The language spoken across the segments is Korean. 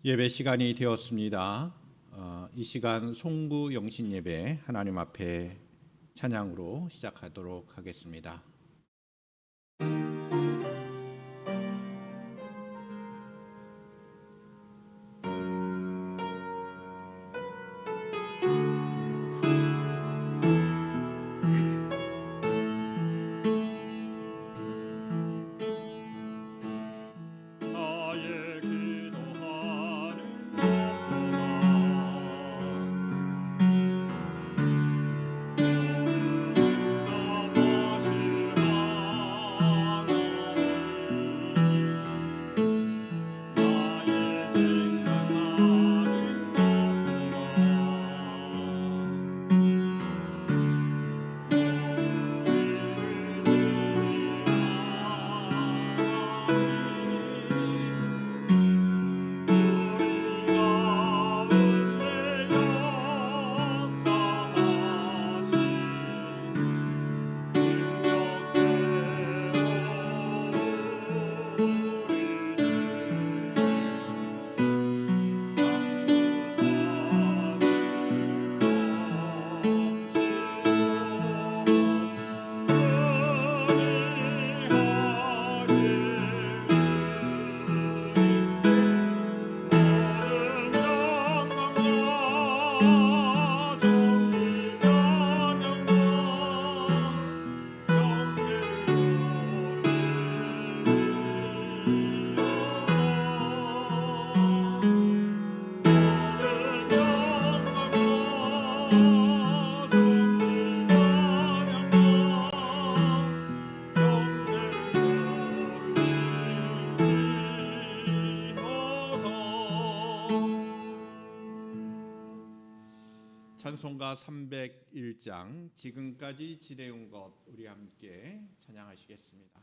예배 시간이 되었습니다. 이 시간 송구 영신 예배 하나님 앞에 찬양으로 시작하도록 하겠습니다. 찬송가 301장 지금까지 지내온 것 우리 함께 찬양하시겠습니다.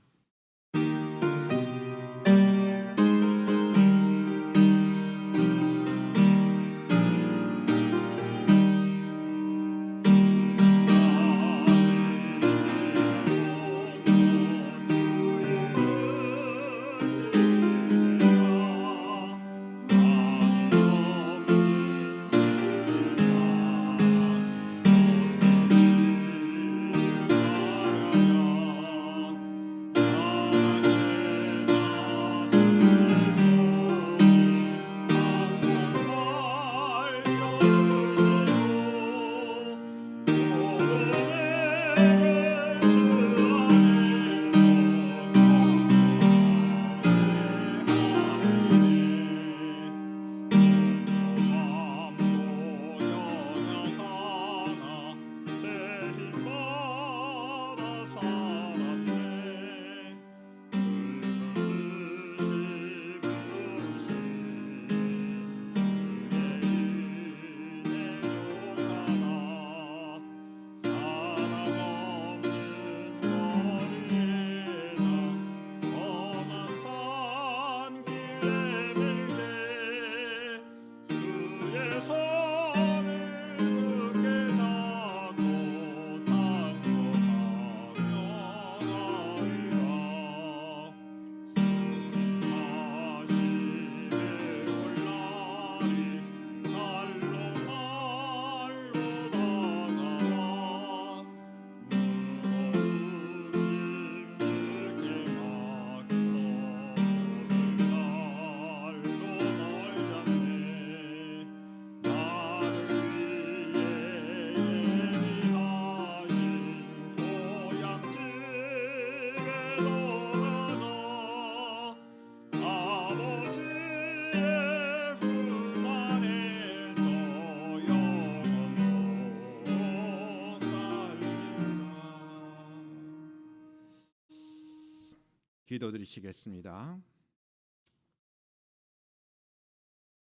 기도드리시겠습니다.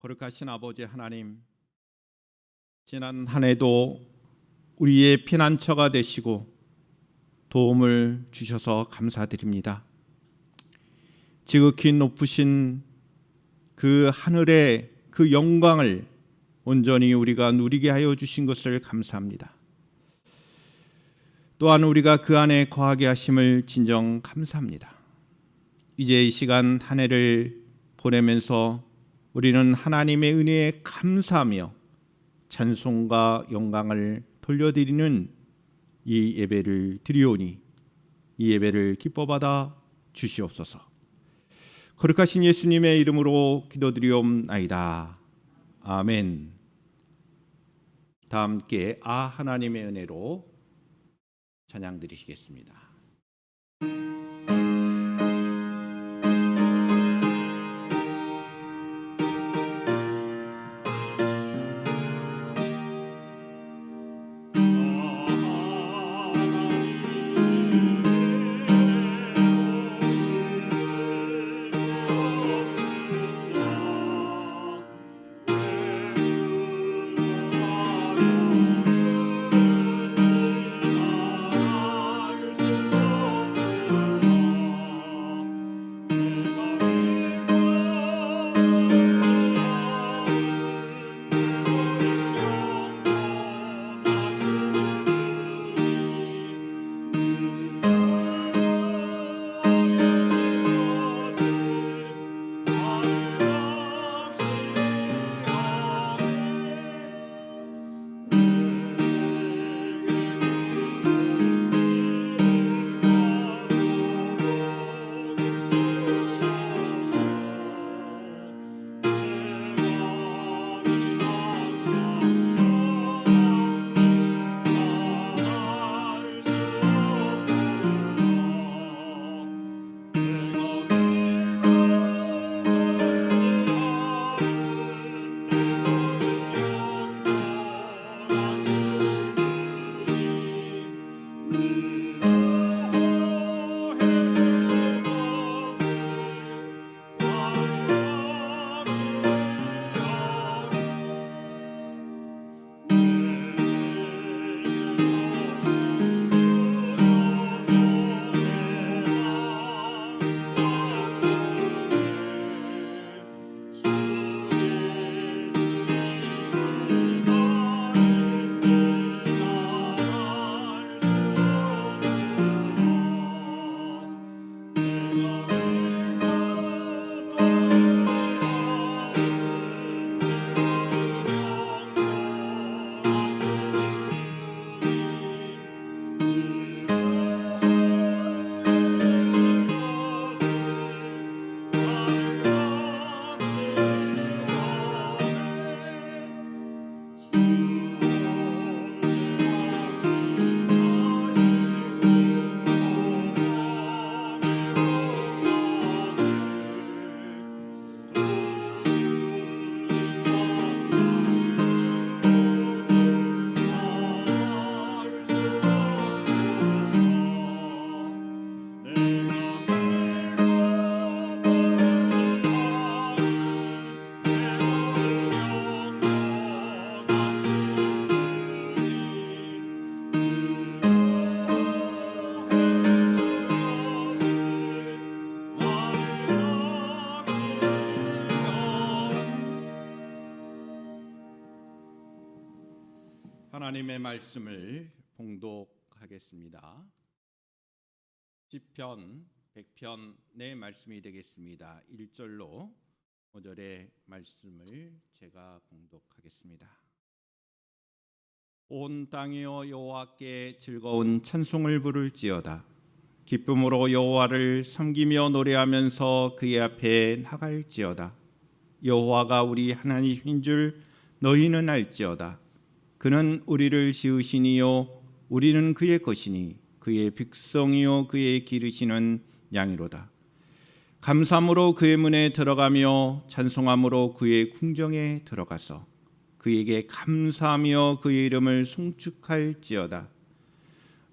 거룩하신 아버지 하나님, 지난 한 해도 우리의 피난처가 되시고 도움을 주셔서 감사드립니다. 지극히 높으신 그 하늘의 그 영광을 온전히 우리가 누리게 하여 주신 것을 감사합니다. 또한 우리가 그 안에 거하게 하심을 진정 감사합니다. 이제 이 시간 한 해를 보내면서 우리는 하나님의 은혜에 감사하며 찬송과 영광을 돌려드리는 이 예배를 드리오니 이 예배를 기뻐받아 주시옵소서. 거룩하신 예수님의 이름으로 기도드리옵나이다. 아멘. 다 함께 하나님의 은혜로 찬양 드리시겠습니다. 하나님의 말씀을 봉독하겠습니다. 시편 100편 내 말씀이 되겠습니다. 1절로 5절의 말씀을 제가 봉독하겠습니다. 온 땅이여 여호와께 즐거운 찬송을 부를지어다. 기쁨으로 여호와를 섬기며 노래하면서 그의 앞에 나갈지어다. 여호와가 우리 하나님인 줄 너희는 알지어다. 그는 우리를 지으시니요 우리는 그의 것이니 그의 백성이요 그의 기르시는 양이로다. 감사함으로 그의 문에 들어가며 찬송함으로 그의 궁정에 들어가서 그에게 감사하며 그의 이름을 송축할지어다.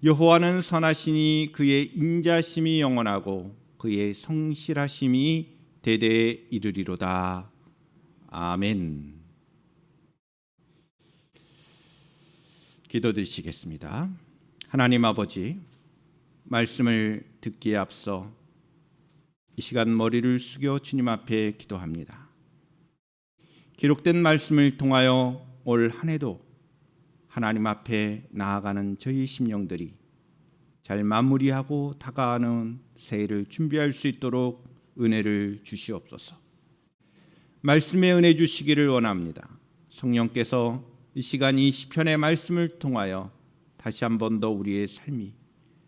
여호와는 선하시니 그의 인자심이 영원하고 그의 성실하심이 대대에 이르리로다. 아멘. 기도드리시겠습니다. 하나님 아버지, 말씀을 듣기에 앞서 이 시간 머리를 숙여 주님 앞에 기도합니다. 기록된 말씀을 통하여 올 한 해도 하나님 앞에 나아가는 저희 심령들이 잘 마무리하고 다가가는 새해를 준비할 수 있도록 은혜를 주시옵소서. 말씀의 은혜 주시기를 원합니다. 성령께서 이 시간 이 시편의 말씀을 통하여 다시 한 번 더 우리의 삶이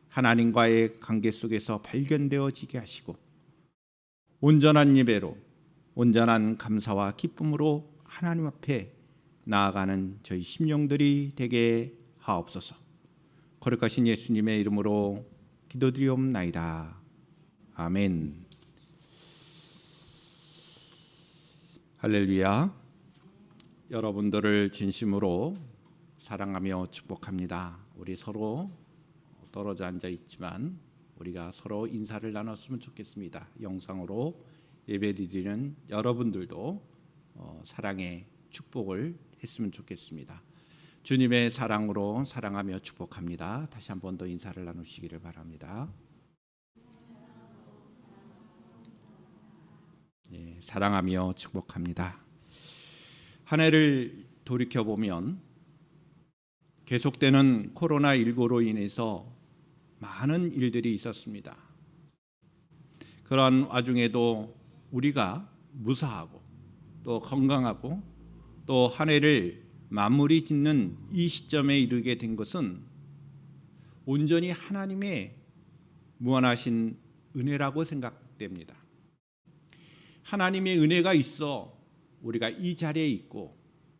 하나님과의 관계 속에서 발견되어지게 하시고 온전한 예배로 온전한 감사와 기쁨으로 하나님 앞에 나아가는 저희 심령들이 되게 하옵소서. 거룩하신 예수님의 이름으로 기도드리옵나이다. 아멘. 할렐루야. 여러분들을 진심으로 사랑하며 축복합니다. 우리 서로 떨어져 앉아 있지만 우리가 서로 인사를 나눴으면 좋겠습니다. 영상으로 예배드리는 여러분들도 사랑의 축복을 했으면 좋겠습니다. 주님의 사랑으로 사랑하며 축복합니다. 다시 한 번 더 인사를 나누시기를 바랍니다. 네, 사랑하며 축복합니다. 한 해를 돌이켜보면 계속되는 코로나19로 인해서 많은 일들이 있었습니다. 그러한 와중에도 우리가 무사하고 또 건강하고 또 한 해를 마무리 짓는 이 시점에 이르게 된 것은 온전히 하나님의 무한하신 은혜라고 생각됩니다. 하나님의 은혜가 있어 우리가 이 자리에 있고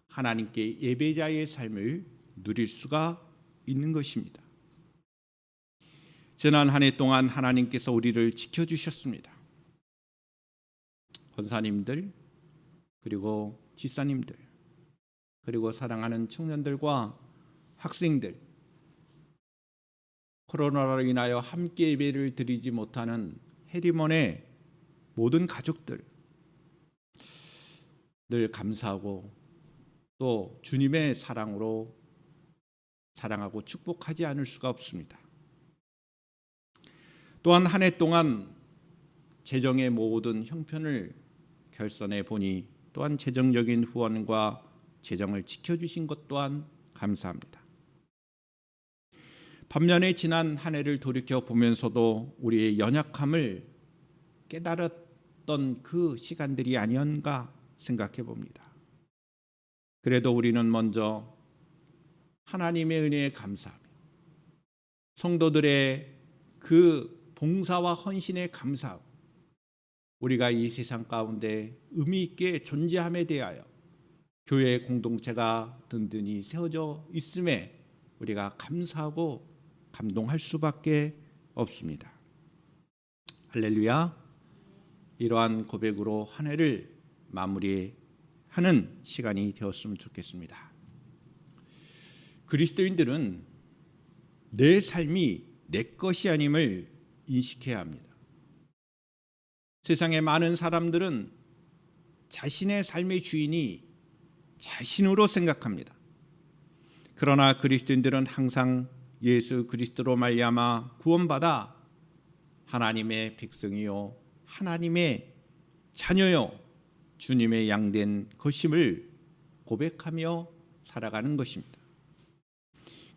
하나님께 예배자의 삶을 누릴 수가 있는 것입니다. 지난 한 해 동안 하나님께서 우리를 지켜주셨습니다. 권사님들 그리고 집사님들 그리고 사랑하는 청년들과 학생들, 코로나로 인하여 함께 예배를 드리지 못하는 해리먼의 모든 가족들 늘 감사하고 또 주님의 사랑으로 사랑하고 축복하지 않을 수가 없습니다. 또한 한 해 동안 재정의 모든 형편을 결선해 보니 또한 재정적인 후원과 재정을 지켜주신 것 또한 감사합니다. 반면에 지난 한 해를 돌이켜 보면서도 우리의 연약함을 깨달았던 그 시간들이 아니었는가 생각해 봅니다. 그래도 우리는 먼저 하나님의 은혜에 감사하며 성도들의 그 봉사와 헌신에 감사하고 우리가 이 세상 가운데 의미 있게 존재함에 대하여 교회 공동체가 든든히 세워져 있음에 우리가 감사하고 감동할 수밖에 없습니다. 할렐루야. 이러한 고백으로 한 해를 마무리하는 시간이 되었으면 좋겠습니다. 그리스도인들은 내 삶이 내 것이 아님을 인식해야 합니다. 세상의 많은 사람들은 자신의 삶의 주인이 자신으로 생각합니다. 그러나 그리스도인들은 항상 예수 그리스도로 말미암아 구원받아 하나님의 백성이요 하나님의 자녀요 주님의 양된 것임을 고백하며 살아가는 것입니다.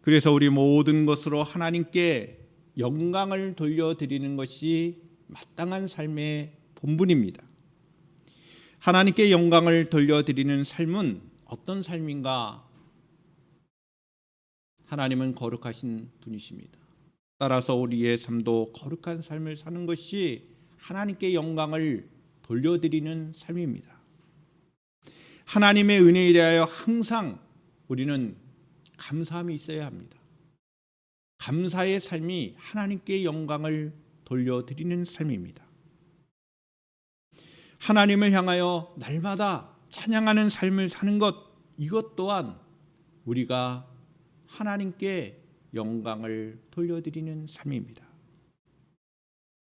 그래서 우리 모든 것으로 하나님께 영광을 돌려드리는 것이 마땅한 삶의 본분입니다. 하나님께 영광을 돌려드리는 삶은 어떤 삶인가? 하나님은 거룩하신 분이십니다. 따라서 우리의 삶도 거룩한 삶을 사는 것이 하나님께 영광을 돌려드리는 삶입니다. 하나님의 은혜에 대하여 항상 우리는 감사함이 있어야 합니다. 감사의 삶이 하나님께 영광을 돌려드리는 삶입니다. 하나님을 향하여 날마다 찬양하는 삶을 사는 것, 이것 또한 우리가 하나님께 영광을 돌려드리는 삶입니다.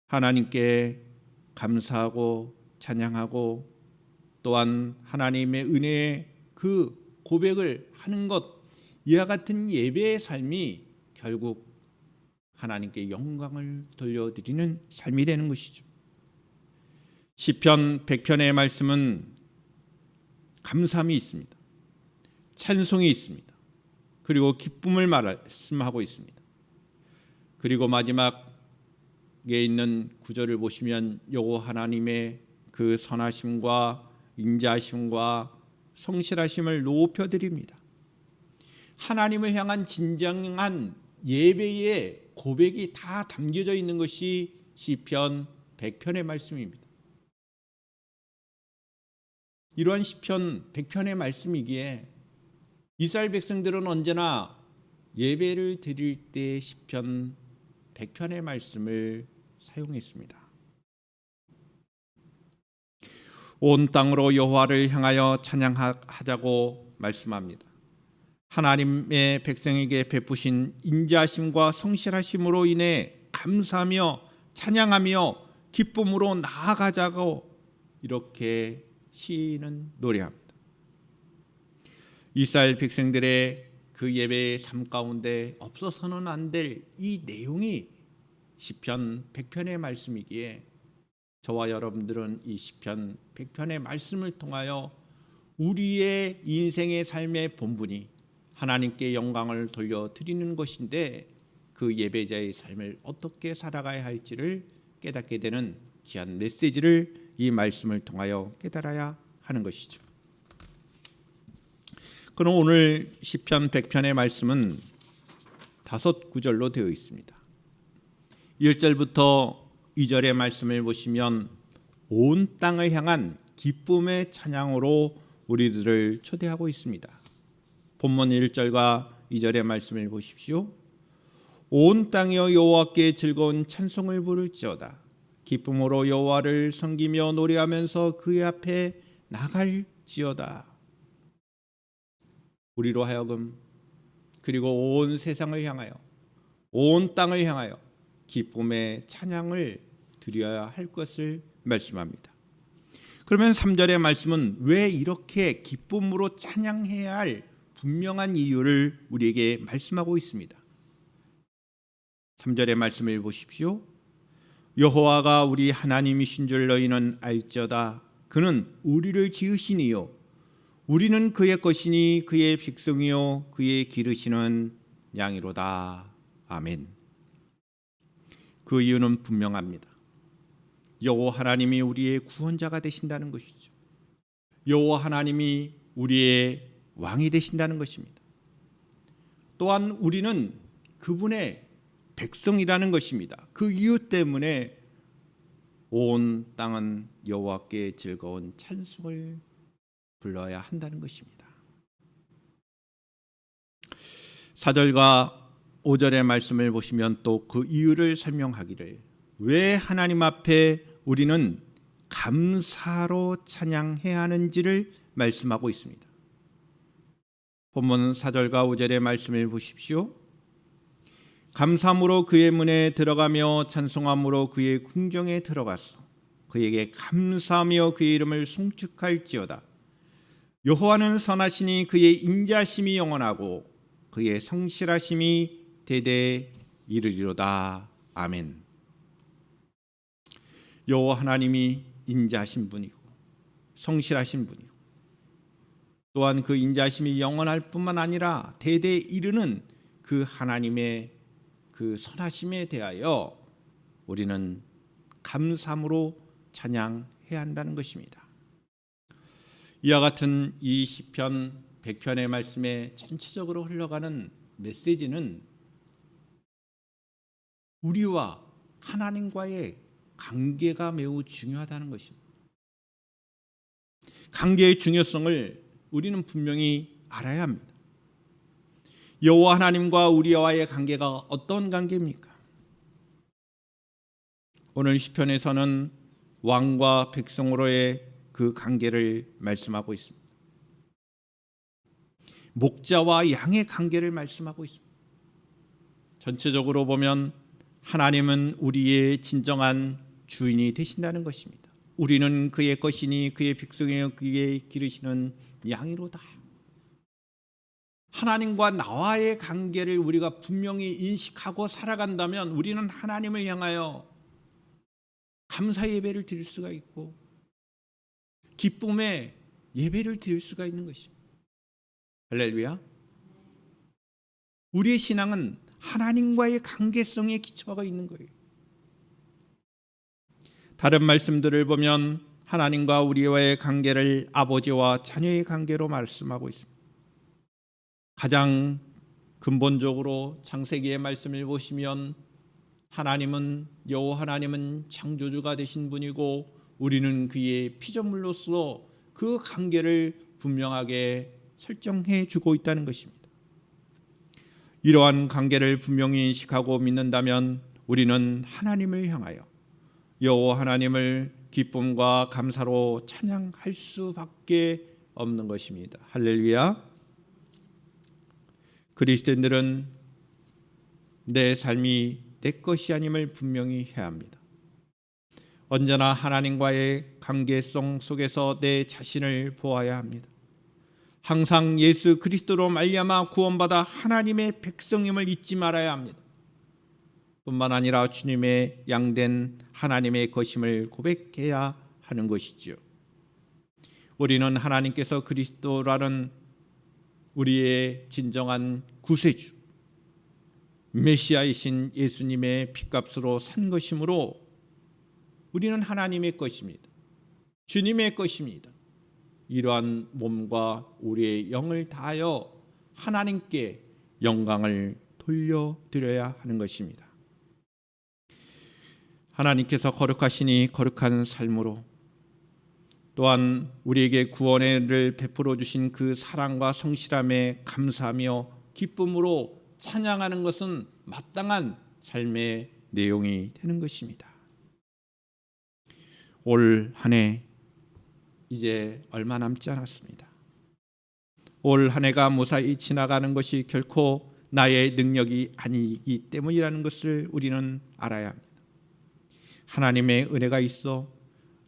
하나님께 감사하고 찬양하고 또한 하나님의 은혜의 그 고백을 하는 것, 이와 같은 예배의 삶이 결국 하나님께 영광을 돌려드리는 삶이 되는 것이죠. 시편 100편의 말씀은 감사함이 있습니다. 찬송이 있습니다. 그리고 기쁨을 말씀하고 있습니다. 그리고 마지막에 있는 구절을 보시면 여호와 하나님의 그 선하심과 인자하심과 성실하심을 높여드립니다. 하나님을 향한 진정한 예배의 고백이 다 담겨져 있는 것이 시편 100편의 말씀입니다. 이러한 시편 100편의 말씀이기에 이스라엘 백성들은 언제나 예배를 드릴 때 시편 100편의 말씀을 사용했습니다. 온 땅으로 여호와를 향하여 찬양하자고 말씀합니다. 하나님의 백성에게 베푸신 인자하심과 성실하심으로 인해 감사하며 찬양하며 기쁨으로 나아가자고 이렇게 시인은 노래합니다. 이스라엘 백성들의 그 예배의 삶 가운데 없어서는 안 될 이 내용이 시편 100편의 말씀이기에 저와 여러분들은 이 시편 100편의 말씀을 통하여 우리의 인생의 삶의 본분이 하나님께 영광을 돌려드리는 것인데 그 예배자의 삶을 어떻게 살아가야 할지를 깨닫게 되는 귀한 메시지를 이 말씀을 통하여 깨달아야 하는 것이죠. 그럼 오늘 시편 100편의 말씀은 5구절로 되어 있습니다. 1절부터 2절의 말씀을 보시면 온 땅을 향한 기쁨의 찬양으로 우리들을 초대하고 있습니다. 본문 1절과 2절의 말씀을 보십시오. 온 땅이여 여호와께 즐거운 찬송을 부를지어다. 기쁨으로 여호와를 섬기며 노래하면서 그의 앞에 나갈지어다. 우리로 하여금 그리고 온 세상을 향하여 온 땅을 향하여 기쁨의 찬양을 드려야 할 것을 말씀합니다. 그러면 3절의 말씀은 왜 이렇게 기쁨으로 찬양해야 할 분명한 이유를 우리에게 말씀하고 있습니다. 3절의 말씀을 보십시오. 여호와가 우리 하나님이신 줄 너희는 알지어다. 그는 우리를 지으시니요 우리는 그의 것이니 그의 백성이요 그의 기르시는 양이로다. 아멘. 그 이유는 분명합니다. 여호와 하나님이 우리의 구원자가 되신다는 것이죠. 여호와 하나님이 우리의 왕이 되신다는 것입니다. 또한 우리는 그분의 백성이라는 것입니다. 그 이유 때문에 온 땅은 여호와께 즐거운 찬송을 불러야 한다는 것입니다. 4절과 5절의 말씀을 보시면 또 그 이유를 설명하기를 왜 하나님 앞에 우리는 감사로 찬양해야 하는지를 말씀하고 있습니다. 본문 4절과 5절의 말씀을 보십시오. 감사함으로 그의 문에 들어가며 찬송함으로 그의 궁정에 들어갔어. 그에게 감사하며 그의 이름을 송축할지어다. 여호와는 선하시니 그의 인자심이 영원하고 그의 성실하심이 대대에 이르리로다. 아멘. 여호와 하나님이 인자하신 분이고 성실하신 분이고 또한 그 인자심이 영원할 뿐만 아니라 대대에 이르는 그 하나님의 그 선하심에 대하여 우리는 감사함으로 찬양해야 한다는 것입니다. 이와 같은 이 시편 100편의 말씀에 전체적으로 흘러가는 메시지는 우리와 하나님과의 관계가 매우 중요하다는 것입니다. 관계의 중요성을 우리는 분명히 알아야 합니다. 여호와 하나님과 우리와의 관계가 어떤 관계입니까? 오늘 시편에서는 왕과 백성으로의 그 관계를 말씀하고 있습니다. 목자와 양의 관계를 말씀하고 있습니다. 전체적으로 보면 하나님은 우리의 진정한 주인이 되신다는 것입니다. 우리는 그의 것이니 그의 백성이요 그의 기르시는 양이로다. 하나님과 나와의 관계를 우리가 분명히 인식하고 살아간다면 우리는 하나님을 향하여 감사 예배를 드릴 수가 있고 기쁨의 예배를 드릴 수가 있는 것입니다. 할렐루야. 우리의 신앙은 하나님과의 관계성에 기초가 있는 거예요. 다른 말씀들을 보면 하나님과 우리와의 관계를 아버지와 자녀의 관계로 말씀하고 있습니다. 가장 근본적으로 창세기의 말씀을 보시면 하나님은 여호와 하나님은 창조주가 되신 분이고 우리는 그의 피조물로서 그 관계를 분명하게 설정해 주고 있다는 것입니다. 이러한 관계를 분명히 인식하고 믿는다면 우리는 하나님을 향하여 여호와 하나님을 기쁨과 감사로 찬양할 수밖에 없는 것입니다. 할렐루야. 그리스도인들은 내 삶이 내 것이 아님을 분명히 해야 합니다. 언제나 하나님과의 관계성 속에서 내 자신을 보아야 합니다. 항상 예수 그리스도로 말미암아 구원받아 하나님의 백성임을 잊지 말아야 합니다. 뿐만 아니라 주님의 양된 하나님의 것임을 고백해야 하는 것이지요. 우리는 하나님께서 그리스도라는 우리의 진정한 구세주 메시아이신 예수님의 핏값으로 산 것이므로 우리는 하나님의 것입니다. 주님의 것입니다. 이러한 몸과 우리의 영을 다하여 하나님께 영광을 돌려드려야 하는 것입니다. 하나님께서 거룩하시니 거룩한 삶으로 또한 우리에게 구원을 베풀어 주신 그 사랑과 성실함에 감사하며 기쁨으로 찬양하는 것은 마땅한 삶의 내용이 되는 것입니다. 올 한 해 이제 얼마 남지 않았습니다. 올 한 해가 무사히 지나가는 것이 결코 나의 능력이 아니기 때문이라는 것을 우리는 알아야 합니다. 하나님의 은혜가 있어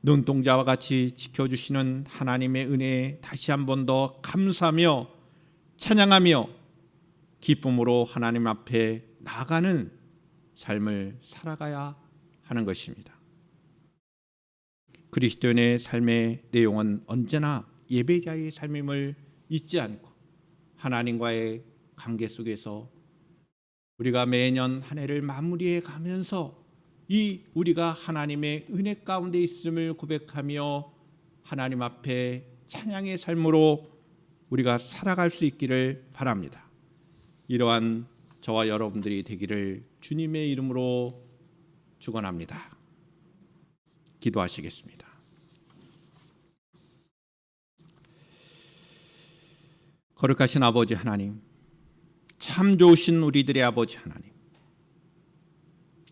눈동자와 같이 지켜주시는 하나님의 은혜에 다시 한 번 더 감사하며 찬양하며 기쁨으로 하나님 앞에 나아가는 삶을 살아가야 하는 것입니다. 그리스도인의 삶의 내용은 언제나 예배자의 삶임을 잊지 않고 하나님과의 관계 속에서 우리가 매년 한 해를 마무리해 가면서 이 우리가 하나님의 은혜 가운데 있음을 고백하며 하나님 앞에 찬양의 삶으로 우리가 살아갈 수 있기를 바랍니다. 이러한 저와 여러분들이 되기를 주님의 이름으로 축원합니다. 기도하시겠습니다. 거룩하신 아버지 하나님, 참 좋으신 우리들의 아버지 하나님,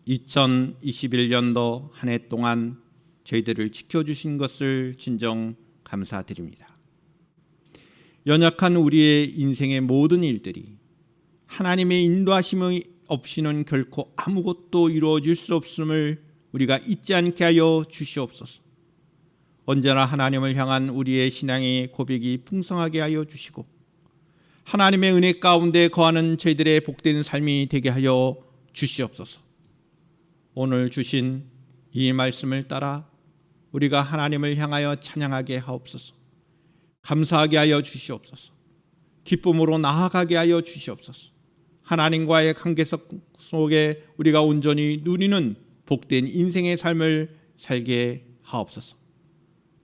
2021년도 한 해 동안 저희들을 지켜주신 것을 진정 감사드립니다. 연약한 우리의 인생의 모든 일들이 하나님의 인도하심이 없이는 결코 아무것도 이루어질 수 없음을 우리가 잊지 않게 하여 주시옵소서. 언제나 하나님을 향한 우리의 신앙의 고백이 풍성하게 하여 주시고 하나님의 은혜 가운데 거하는 저희들의 복된 삶이 되게 하여 주시옵소서. 오늘 주신 이 말씀을 따라 우리가 하나님을 향하여 찬양하게 하옵소서. 감사하게 하여 주시옵소서. 기쁨으로 나아가게 하여 주시옵소서. 하나님과의 관계 속에 우리가 온전히 누리는 복된 인생의 삶을 살게 하옵소서.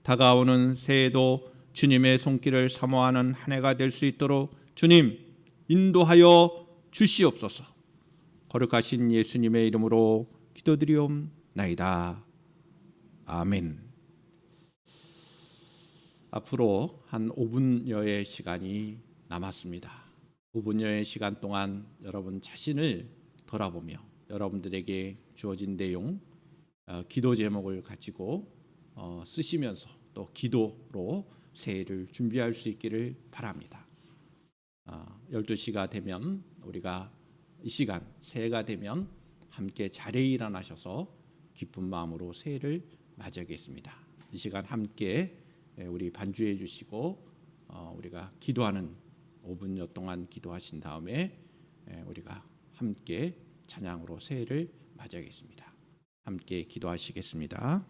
다가오는 새해도 주님의 손길을 사모하는 한 해가 될 수 있도록 주님 인도하여 주시옵소서. 거룩하신 예수님의 이름으로 기도드리옵나이다. 아멘. 앞으로 한 5분여의 시간이 남았습니다. 5분여의 시간 동안 여러분 자신을 돌아보며 여러분들에게 주어진 내용, 기도 제목을 가지고 쓰시면서 또 기도로 새해를 준비할 수 있기를 바랍니다. 12시가 되면 우리가 이 시간 새해가 되면 함께 자리에 일어나셔서 기쁜 마음으로 새해를 맞이하겠습니다. 이 시간 함께 우리 반주해 주시고 우리가 기도하는 5분여 동안 기도하신 다음에 우리가 함께 찬양으로 새해를 맞이하겠습니다. 함께 기도하시겠습니다.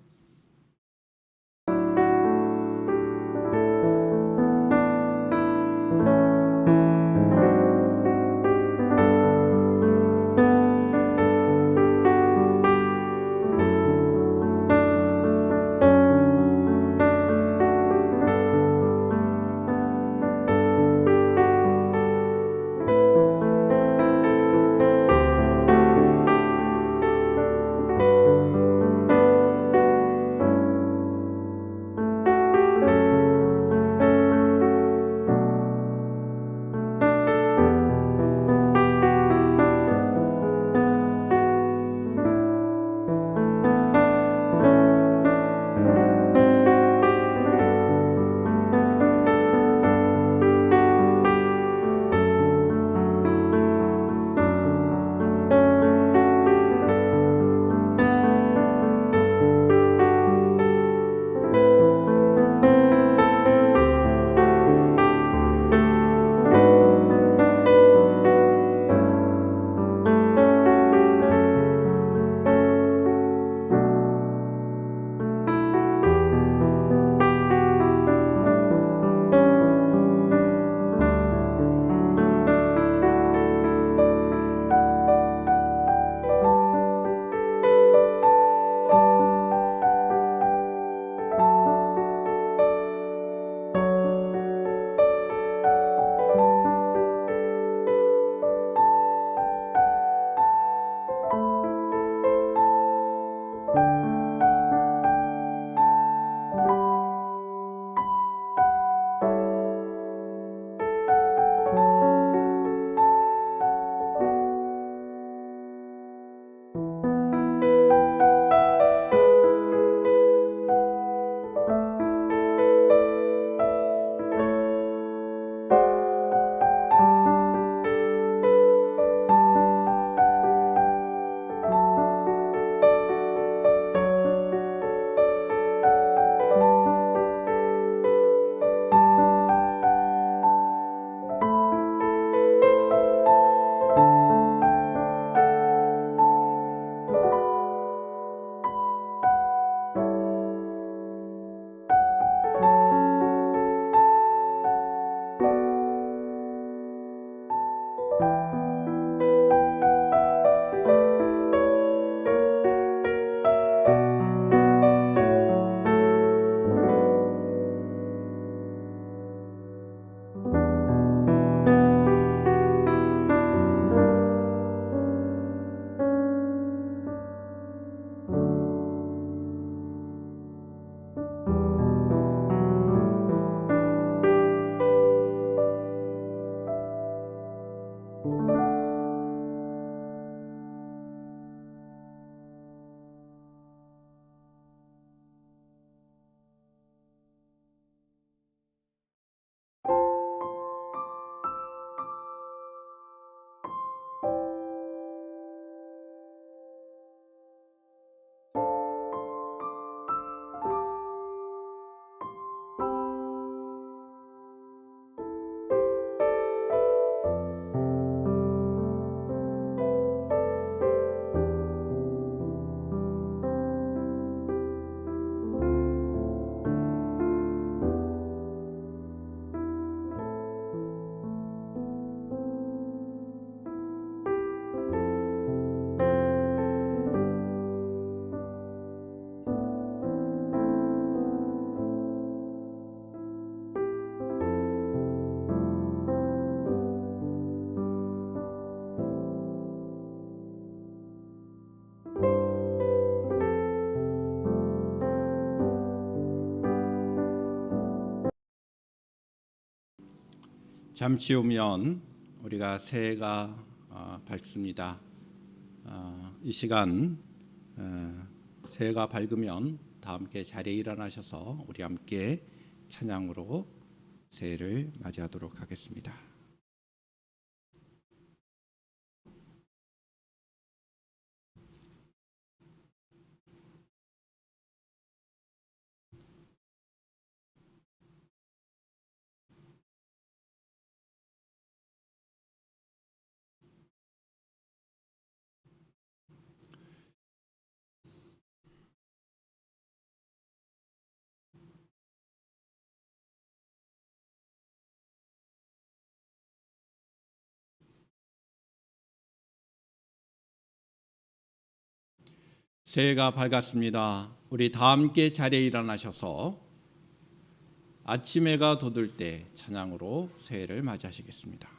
잠시 후면 우리가 새해가 밝습니다. 이 시간 새해가 밝으면 다 함께 자리에 일어나셔서 우리 함께 찬양으로 새해를 맞이하도록 하겠습니다. 새해가 밝았습니다. 우리 다 함께 자리에 일어나셔서 아침 해가 돋을 때 찬양으로 새해를 맞이하시겠습니다.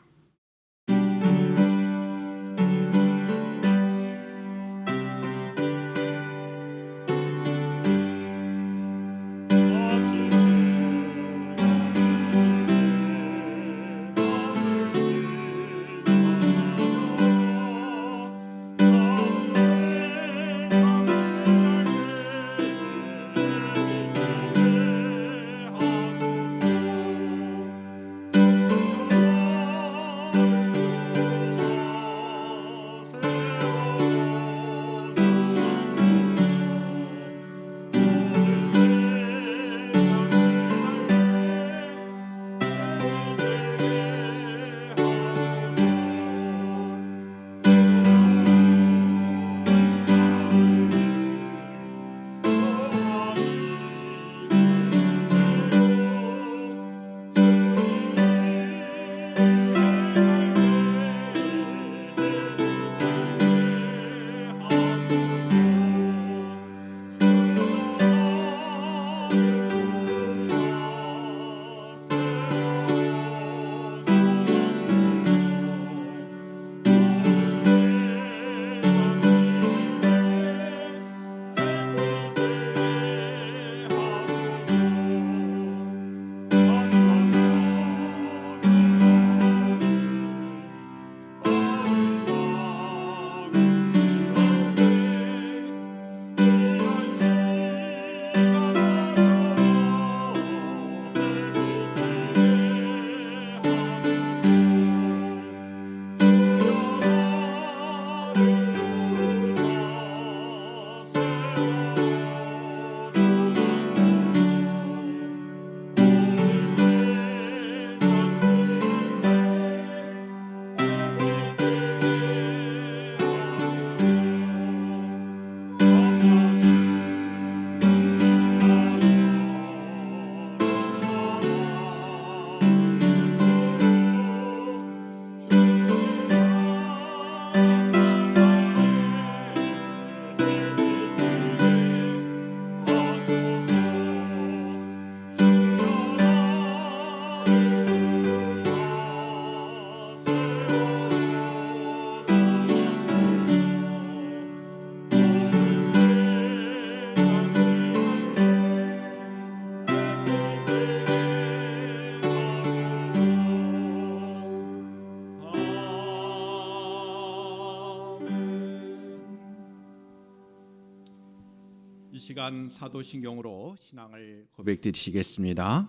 이 시간 사도신경으로 신앙을 고백드리시겠습니다.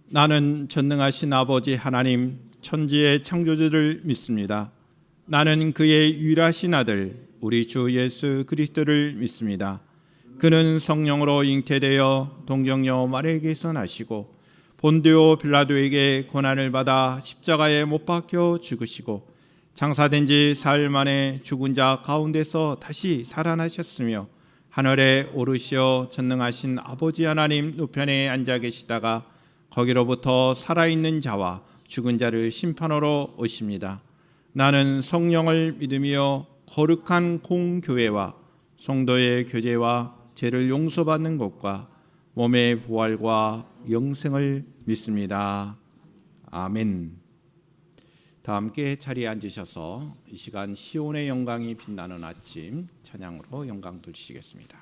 나는 전능하신 아버지 하나님 천지의 창조주를 믿습니다. 나는 그의 유일하신 아들 우리 주 예수 그리스도를 믿습니다. 그는 성령으로 잉태되어 동정녀 마리아에게서 나시고 본디오 빌라도에게 고난을 받아 십자가에 못 박혀 죽으시고 장사된 지 사흘 만에 죽은 자 가운데서 다시 살아나셨으며 하늘에 오르시어 전능하신 아버지 하나님 우편에 앉아 계시다가 거기로부터 살아있는 자와 죽은 자를 심판하러 오십니다. 나는 성령을 믿으며 거룩한 공교회와 성도의 교제와 죄를 용서받는 것과 몸의 부활과 영생을 믿습니다. 아멘. 다 함께 자리에 앉으셔서 이 시간 시온의 영광이 빛나는 아침 찬양으로 영광 돌리시겠습니다.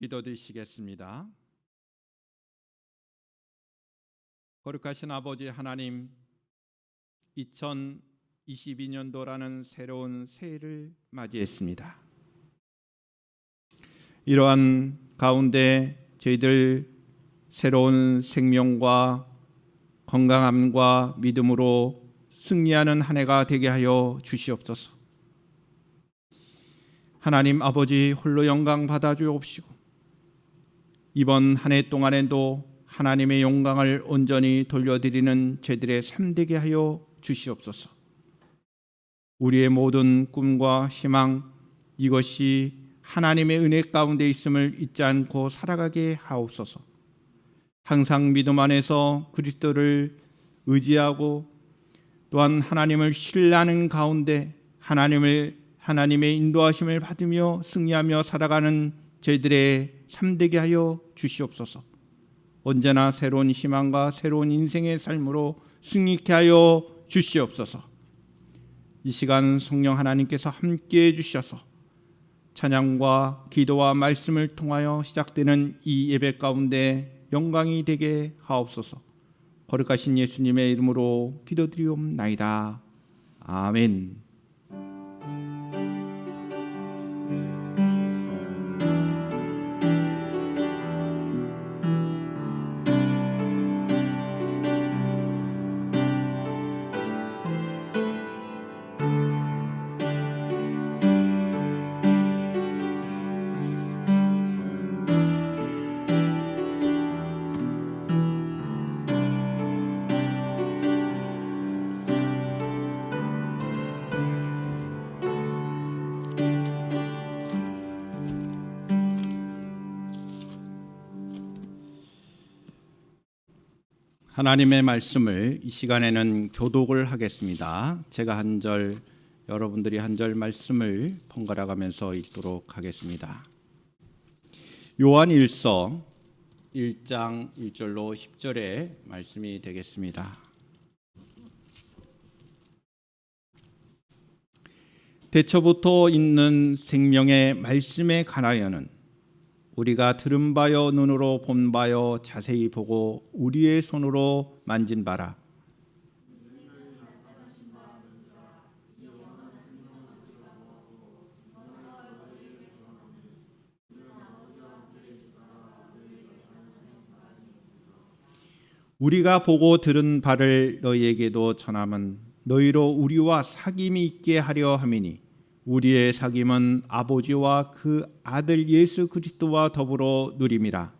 기도드리시겠습니다. 거룩하신 아버지 하나님, 2022년도라는 새로운 새해를 맞이했습니다. 이러한 가운데 저희들 새로운 생명과 건강함과 믿음으로 승리하는 한 해가 되게 하여 주시옵소서. 하나님 아버지 홀로 영광 받아 주옵시고, 이번 한 해 동안에도 하나님의 영광을 온전히 돌려드리는 저희들의 삶 되게 하여 주시옵소서. 우리의 모든 꿈과 희망, 이것이 하나님의 은혜 가운데 있음을 잊지 않고 살아가게 하옵소서. 항상 믿음 안에서 그리스도를 의지하고 또한 하나님을 신뢰하는 가운데 하나님의 인도하심을 받으며 승리하며 살아가는 저희들의 삶 되게 하여 주시옵소서. 언제나 새로운 희망과 새로운 인생의 삶으로 승리케 하여 주시옵소서. 이 시간 성령 하나님께서 함께해 주셔서 찬양과 기도와 말씀을 통하여 시작되는 이 예배 가운데 영광이 되게 하옵소서. 거룩하신 예수님의 이름으로 기도드리옵나이다. 아멘. 하나님의 말씀을 이 시간에는 교독을 하겠습니다. 제가 한 절, 여러분들이 한 절 말씀을 번갈아 가면서 읽도록 하겠습니다. 요한 1서 1장 1절로 10절의 말씀이 되겠습니다. 대초부터 있는 생명의 말씀에 관하여는 우리가 들은 바요 눈으로 본 바요 자세히 보고 우리의 손으로 만진 바라. 우리가 보고 들은 바를 너희에게도 전함은 너희로 우리와 사귐이 있게 하려 함이니 우리의 사귐은 아버지와 그 아들 예수 그리스도와 더불어 누림이라.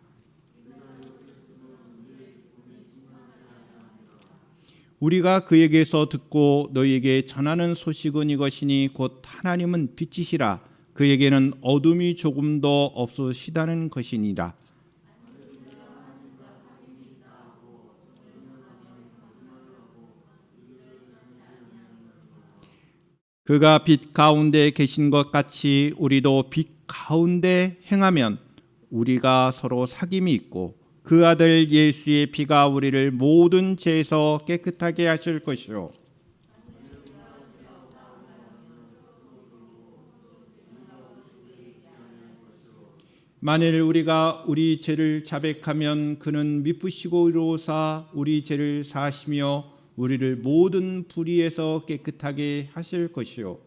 우리가 그에게서 듣고 너희에게 전하는 소식은 이것이니 곧 하나님은 빛이시라 그에게는 어둠이 조금도 없으시다는 것이니라. 그가 빛 가운데 계신 것 같이 우리도 빛 가운데 행하면 우리가 서로 사귐이 있고 그 아들 예수의 피가 우리를 모든 죄에서 깨끗하게 하실 것이요 만일 우리가 우리 죄를 자백하면 그는 미쁘시고 의로우사 우리 죄를 사하시며 우리를 모든 불의에서 깨끗하게 하실 것이요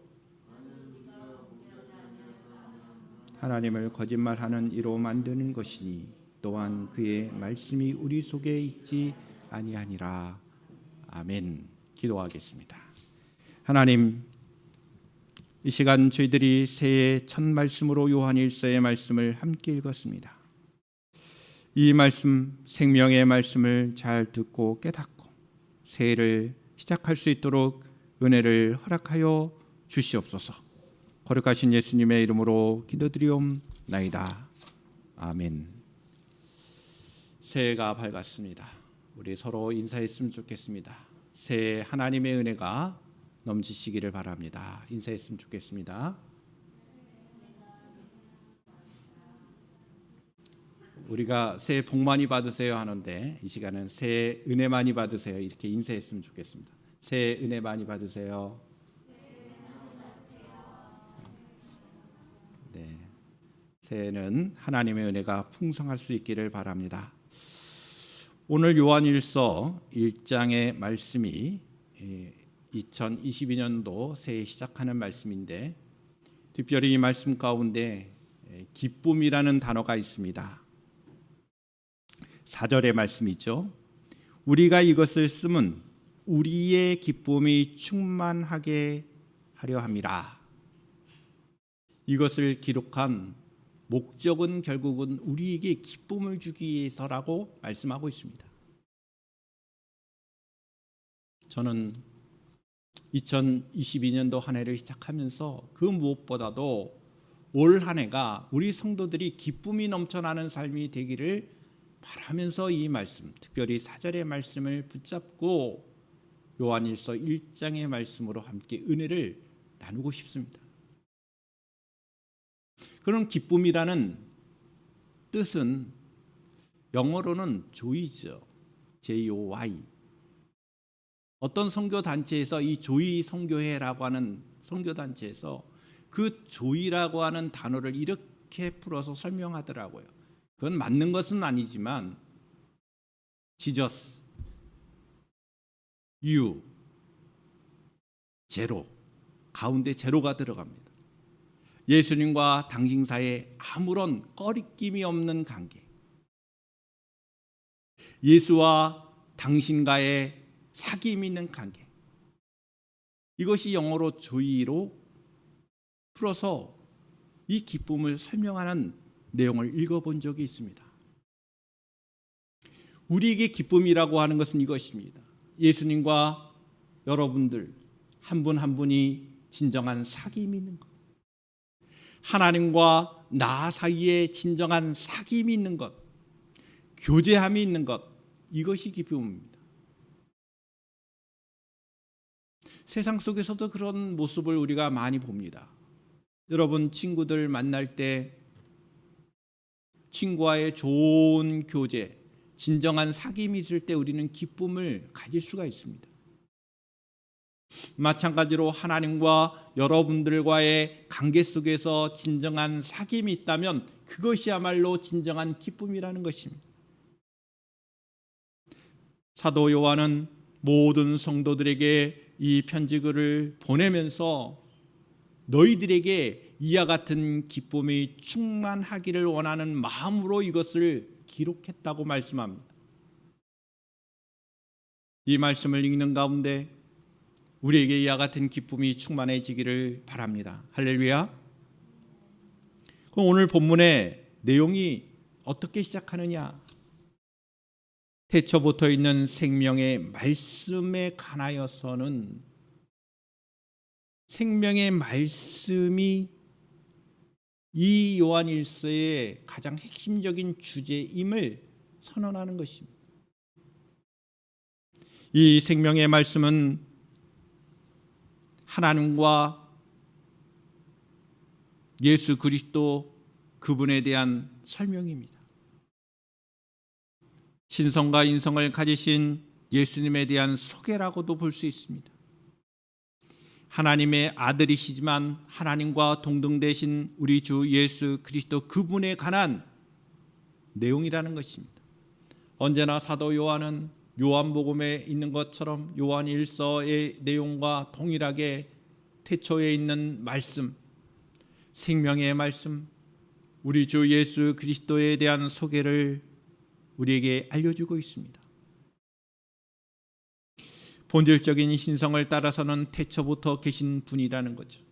하나님을 거짓말하는 이로 만드는 것이니 또한 그의 말씀이 우리 속에 있지 아니하니라. 아멘. 기도하겠습니다. 하나님, 이 시간 저희들이 새해 첫 말씀으로 요한일서의 말씀을 함께 읽었습니다. 이 말씀, 생명의 말씀을 잘 듣고 깨닫고 새해를 시작할 수 있도록 은혜를 허락하여 주시옵소서. 거룩하신 예수님의 이름으로 기도드리옵나이다. 아멘. 새해가 밝았습니다. 우리 서로 인사했으면 좋겠습니다. 새해 하나님의 은혜가 넘치시기를 바랍니다. 인사했으면 좋겠습니다. 우리가 새해 복 많이 받으세요 하는데 이 시간은 새해 은혜 많이 받으세요 이렇게 인사했으면 좋겠습니다. 새해 은혜 많이 받으세요. 네, 새해는 하나님의 은혜가 풍성할 수 있기를 바랍니다. 오늘 요한일서 1장의 말씀이 2022년도 새해 시작하는 말씀인데 특별히 이 말씀 가운데 기쁨이라는 단어가 있습니다. 4절의 말씀이죠. 우리가 이것을 쓰면 우리의 기쁨이 충만하게 하려 함이라. 이것을 기록한 목적은 결국은 우리에게 기쁨을 주기 위해서라고 말씀하고 있습니다. 저는 2022년도 한 해를 시작하면서 그 무엇보다도 올 한 해가 우리 성도들이 기쁨이 넘쳐나는 삶이 되기를 바라면서 이 말씀, 특별히 4절의 말씀을 붙잡고 요한일서 1장의 말씀으로 함께 은혜를 나누고 싶습니다. 그런 기쁨이라는 뜻은 영어로는 joy죠. J-O-Y. 어떤 선교단체에서 이 조이 선교회라고 하는 선교단체에서 그 조이라고 하는 단어를 이렇게 풀어서 설명하더라고요. 그건 맞는 것은 아니지만 Jesus, you, 제로, 가운데 제로가 들어갑니다. 예수님과 당신 사이에 아무런 꺼리낌이 없는 관계, 예수와 당신과의 사귐이 있는 관계, 이것이 영어로 조이로 풀어서 이 기쁨을 설명하는 내용을 읽어본 적이 있습니다. 우리에게 기쁨이라고 하는 것은 이것입니다. 예수님과 여러분들 한 분 한 분이 진정한 사귐이 있는 것, 하나님과 나 사이에 진정한 사귐이 있는 것, 교제함이 있는 것, 이것이 기쁨입니다. 세상 속에서도 그런 모습을 우리가 많이 봅니다. 여러분 친구들 만날 때 친구와의 좋은 교제, 진정한 사귐이 있을 때 우리는 기쁨을 가질 수가 있습니다. 마찬가지로 하나님과 여러분들과의 관계 속에서 진정한 사귐이 있다면 그것이야말로 진정한 기쁨이라는 것입니다. 사도 요한은 모든 성도들에게 이 편지글을 보내면서 너희들에게 이와 같은 기쁨이 충만하기를 원하는 마음으로 이것을 기록했다고 말씀합니다. 이 말씀을 읽는 가운데 우리에게 이와 같은 기쁨이 충만해지기를 바랍니다. 할렐루야. 그럼 오늘 본문의 내용이 어떻게 시작하느냐? 태초부터 있는 생명의 말씀에 관하여서는 생명의 말씀이 이 요한일서의 가장 핵심적인 주제임을 선언하는 것입니다. 이 생명의 말씀은 하나님과 예수 그리스도 그분에 대한 설명입니다. 신성과 인성을 가지신 예수님에 대한 소개라고도 볼 수 있습니다. 하나님의 아들이시지만 하나님과 동등되신 우리 주 예수 그리스도 그분에 관한 내용이라는 것입니다. 언제나 사도 요한은 요한복음에 있는 것처럼 요한일서의 내용과 동일하게 태초에 있는 말씀, 생명의 말씀, 우리 주 예수 그리스도에 대한 소개를 우리에게 알려주고 있습니다. 본질적인 신성을 따라서는 태초부터 계신 분이라는 거죠.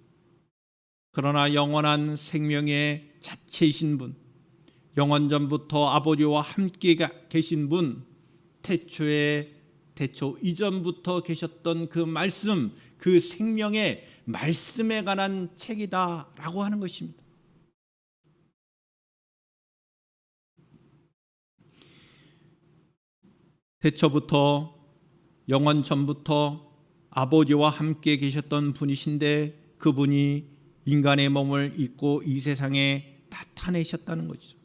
그러나 영원한 생명의 자체이신 분, 영원전부터 아버지와 함께 계신 분, 태초 이전부터 계셨던 그 말씀, 그 생명의 말씀에 관한 책이다라고 하는 것입니다. 태초부터 영원 전부터 아버지와 함께 계셨던 분이신데 그분이 인간의 몸을 입고 이 세상에 나타내셨다는 것이죠.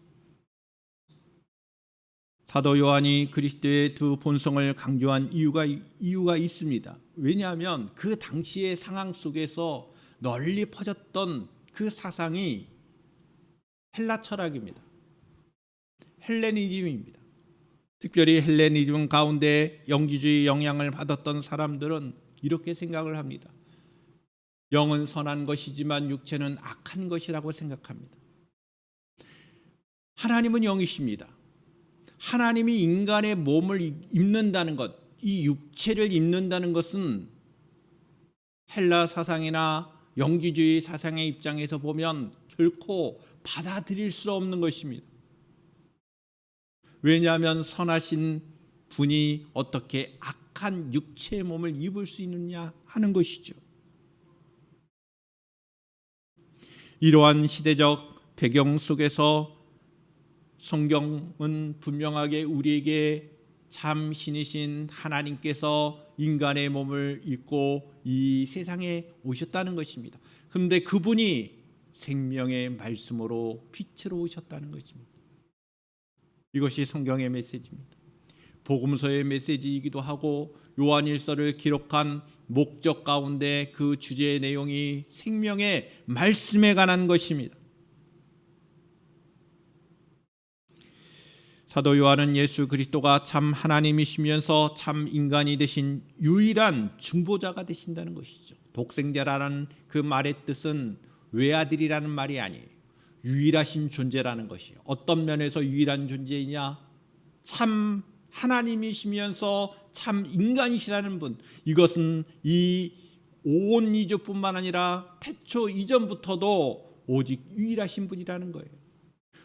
사도 요한이 그리스도의 두 본성을 강조한 이유가 있습니다. 왜냐하면 그 당시의 상황 속에서 널리 퍼졌던 그 사상이 헬라 철학입니다. 헬레니즘입니다. 특별히 헬레니즘 가운데 영지주의 영향을 받았던 사람들은 이렇게 생각을 합니다. 영은 선한 것이지만 육체는 악한 것이라고 생각합니다. 하나님은 영이십니다. 하나님이 인간의 몸을 입는다는 것, 이 육체를 입는다는 것은 헬라 사상이나 영지주의 사상의 입장에서 보면 결코 받아들일 수 없는 것입니다. 왜냐하면 선하신 분이 어떻게 악한 육체의 몸을 입을 수 있느냐 하는 것이죠. 이러한 시대적 배경 속에서 성경은 분명하게 우리에게 참 신이신 하나님께서 인간의 몸을 입고 이 세상에 오셨다는 것입니다. 그런데 그분이 생명의 말씀으로 빛으로 오셨다는 것입니다. 이것이 성경의 메시지입니다. 복음서의 메시지이기도 하고 요한일서를 기록한 목적 가운데 그 주제의 내용이 생명의 말씀에 관한 것입니다. 사도 요한은 예수 그리스도가 참 하나님이시면서 참 인간이 되신 유일한 중보자가 되신다는 것이죠. 독생자라는 그 말의 뜻은 외아들이라는 말이 아니에요. 유일하신 존재라는 것이에요. 어떤 면에서 유일한 존재이냐? 참 하나님이시면서 참 인간이시라는 분. 이것은 이 온 이주뿐만 아니라 태초 이전부터도 오직 유일하신 분이라는 거예요.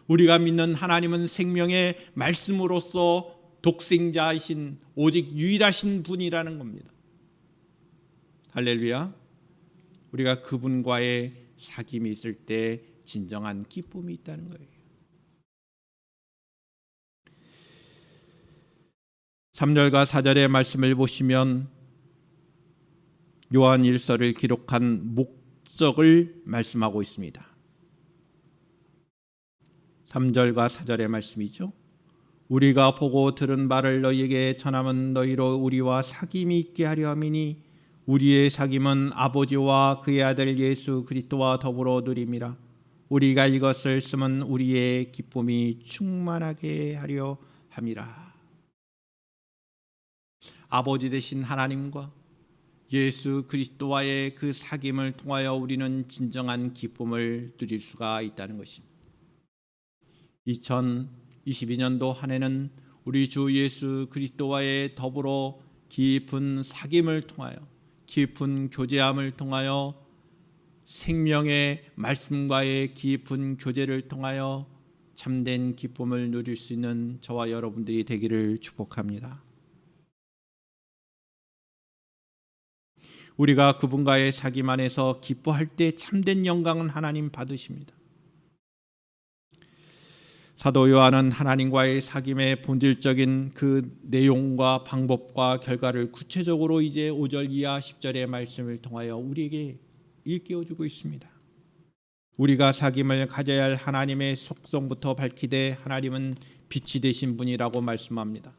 우리가 믿는 하나님은 생명의 말씀으로서 독생자이신 오직 유일하신 분이라는 겁니다. 할렐루야. 우리가 그분과의 사귐이 있을 때 진정한 기쁨이 있다는 거예요. 3절과 4절의 말씀을 보시면 요한일서를 기록한 목적을 말씀하고 있습니다. 3절과 4절의 말씀이죠. 우리가 보고 들은 바를 너희에게 전함은 너희로 우리와 사귐이 있게 하려 함이니 우리의 사귐은 아버지와 그의 아들 예수 그리스도와 더불어 누림이라. 우리가 이것을 쓰면 우리의 기쁨이 충만하게 하려 함이라. 아버지 되신 하나님과 예수 그리스도와의 그 사귐을 통하여 우리는 진정한 기쁨을 누릴 수가 있다는 것입니다. 2022년도 한 해는 우리 주 예수 그리스도와의 더불어 깊은 사귐을 통하여, 깊은 교제함을 통하여, 생명의 말씀과의 깊은 교제를 통하여 참된 기쁨을 누릴 수 있는 저와 여러분들이 되기를 축복합니다. 우리가 그분과의 사귐 안에서 기뻐할 때 참된 영광은 하나님 받으십니다. 사도 요한은 하나님과의 사귐의 본질적인 그 내용과 방법과 결과를 구체적으로 이제 5절 이하 10절의 말씀을 통하여 우리에게 일깨워주고 있습니다. 우리가 사귐을 가져야 할 하나님의 속성부터 밝히되 하나님은 빛이 되신 분이라고 말씀합니다.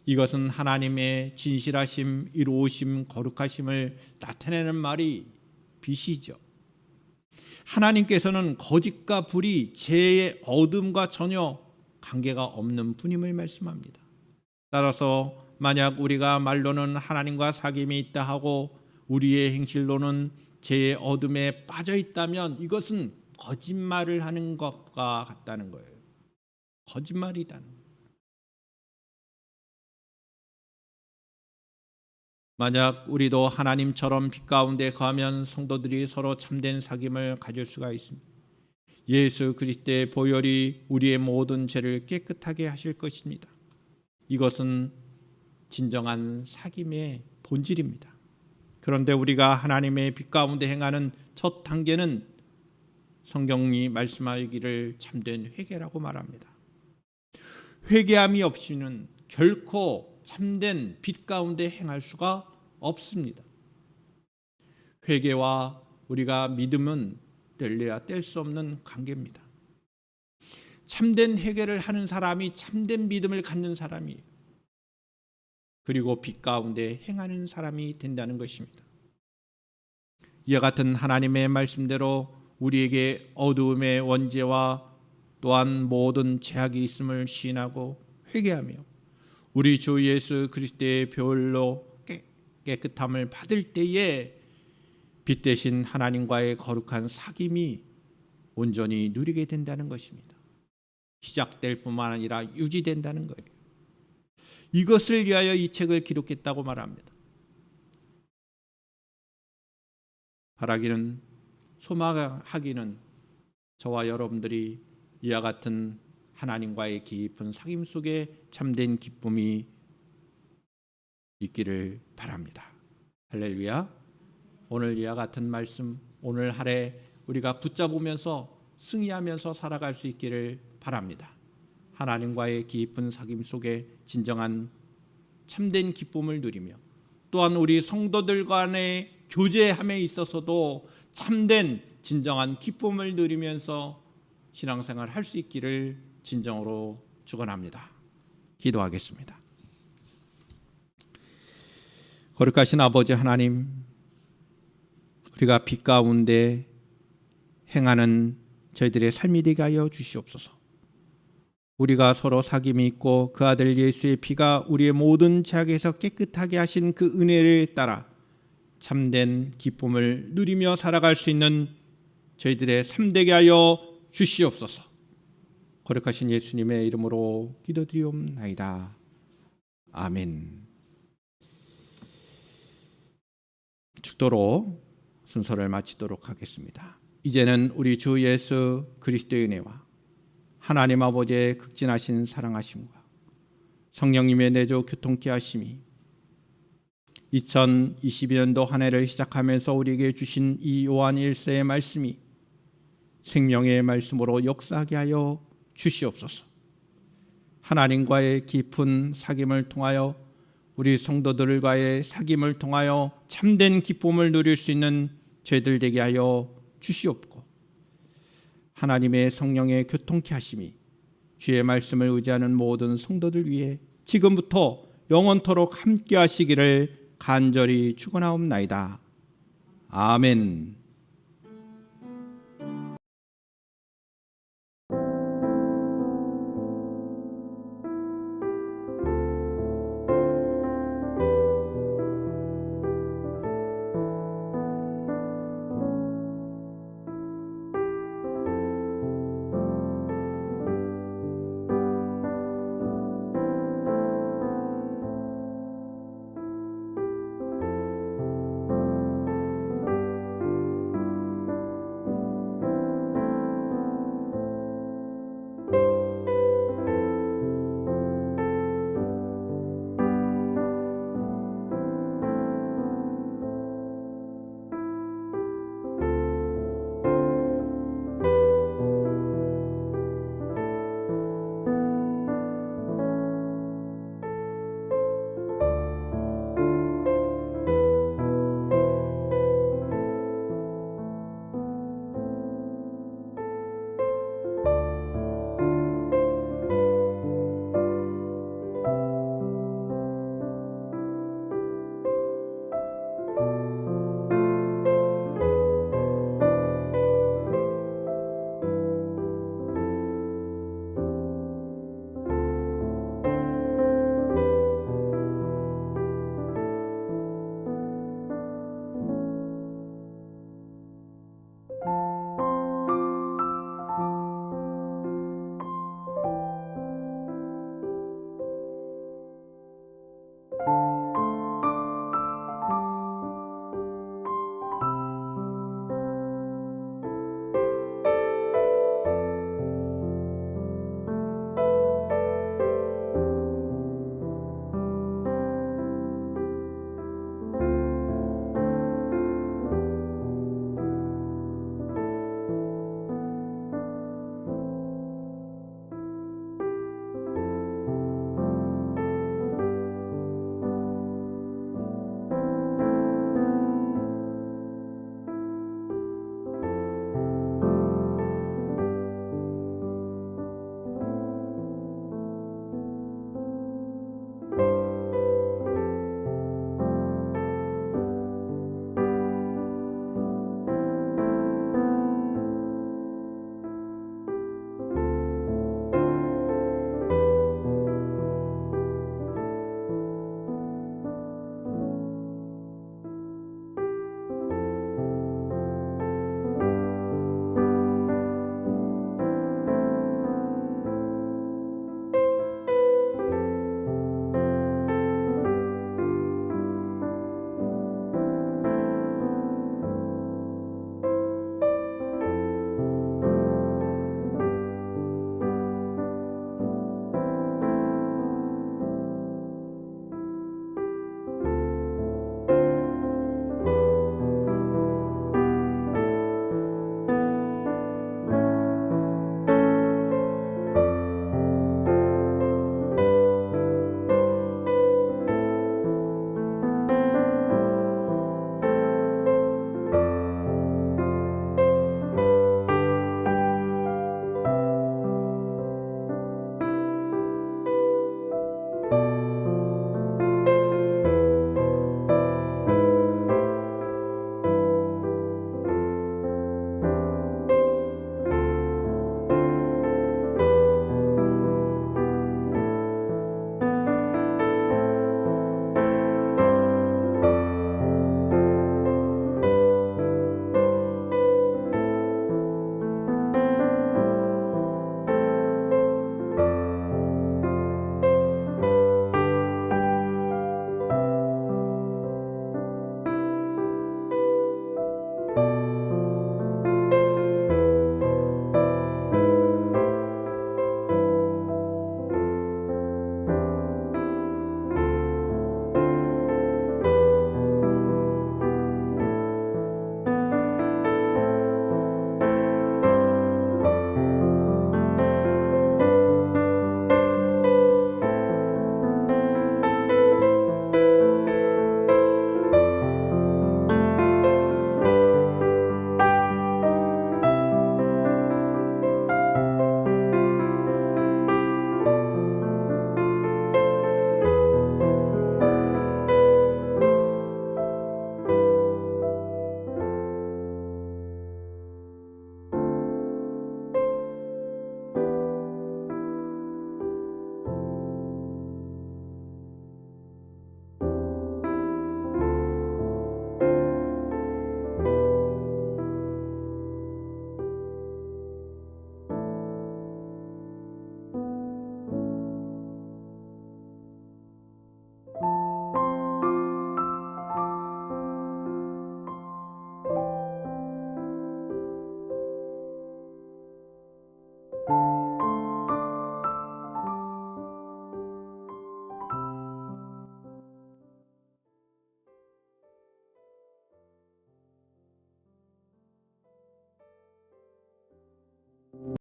이것은 하나님의 진실하심, 이로우심, 거룩하심을 나타내는 말이 빛이죠. 하나님께서는 거짓과 불이 죄의 어둠과 전혀 관계가 없는 분임을 말씀합니다. 따라서 만약 우리가 말로는 하나님과 사귐이 있다 하고 우리의 행실로는 죄의 어둠에 빠져 있다면 이것은 거짓말을 하는 것과 같다는 거예요. 거짓말이라는 거예요. 만약 우리도 하나님처럼 빛 가운데 거하면 성도들이 서로 참된 사귐을 가질 수가 있습니다. 예수 그리스도의 보혈이 우리의 모든 죄를 깨끗하게 하실 것입니다. 이것은 진정한 사귐의 본질입니다. 그런데 우리가 하나님의 빛 가운데 행하는 첫 단계는 성경이 말씀하기를 참된 회개라고 말합니다. 회개함이 없이는 결코 참된 빛 가운데 행할 수가 없습니다. 회개와 우리가 믿음은 뗄래야 뗄 수 없는 관계입니다. 참된 회개를 하는 사람이 참된 믿음을 갖는 사람이에요. 그리고 빛 가운데 행하는 사람이 된다는 것입니다. 이와 같은 하나님의 말씀대로 우리에게 어두움의 원죄와 또한 모든 죄악이 있음을 시인하고 회개하며 우리 주 예수 그리스도의 보혈로 깨끗함을 받을 때에 빛 대신 하나님과의 거룩한 사귐이 온전히 누리게 된다는 것입니다. 시작될 뿐만 아니라 유지된다는 거예요. 이것을 위하여 이 책을 기록했다고 말합니다. 바라기는, 소망하기는 저와 여러분들이 이와 같은 하나님과의 깊은 사귐 속에 참된 기쁨이 있기를 바랍니다. 할렐루야. 오늘 이와 같은 말씀, 오늘 하루 우리가 붙잡으면서 승리하면서 살아갈 수 있기를 바랍니다. 하나님과의 깊은 사귐 속에 진정한 참된 기쁨을 누리며 또한 우리 성도들 간의 교제함에 있어서도 참된 진정한 기쁨을 누리면서 신앙생활 할 수 있기를 진정으로 축원합니다. 기도하겠습니다. 거룩하신 아버지 하나님, 우리가 빛 가운데 행하는 저희들의 삶이 되게 하여 주시옵소서. 우리가 서로 사귐이 있고 그 아들 예수의 피가 우리의 모든 죄악에서 깨끗하게 하신 그 은혜를 따라 참된 기쁨을 누리며 살아갈 수 있는 저희들의 삶 되게 하여 주시옵소서. 거룩하신 예수님의 이름으로 기도드리옵나이다. 아멘. 축도로 순서를 마치도록 하겠습니다. 이제는 우리 주 예수 그리스도의 은혜와 하나님 아버지의 극진하신 사랑하심과 성령님의 내조 교통케 하심이 2022년도 한 해를 시작하면서 우리에게 주신 이 요한 1서의 말씀이 생명의 말씀으로 역사하게 하여 주시옵소서. 하나님과의 깊은 사귐을 통하여 우리 성도들과의 사귐을 통하여 참된 기쁨을 누릴 수 있는 저희들 되게 하여 주시옵고 하나님의 성령의 교통케 하심이 주의 말씀을 의지하는 모든 성도들 위해 지금부터 영원토록 함께 하시기를 간절히 축원하옵나이다. 아멘.